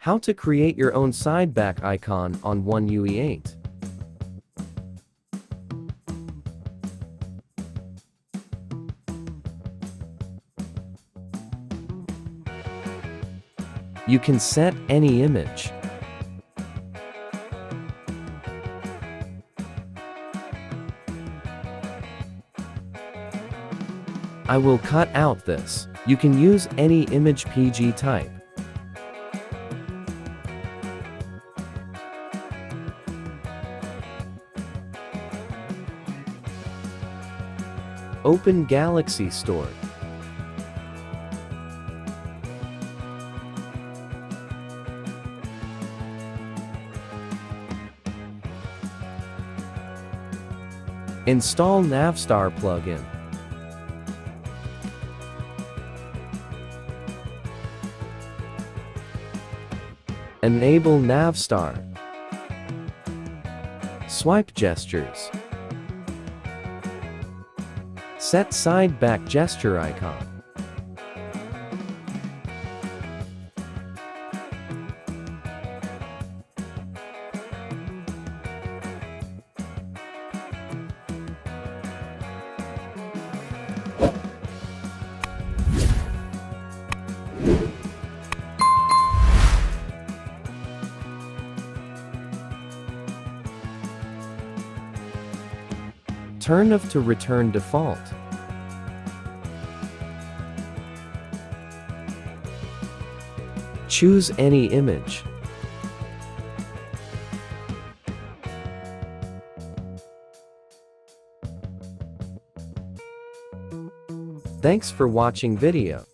How to create your own sideback icon on One UE8. You can set any image. I will cut out this. You can use any image PG type. Open Galaxy Store. Install Navstar plugin. Enable Navstar. Swipe gestures. Set sideback gesture icon. Turn off to return default. Choose any image. Thanks for watching video.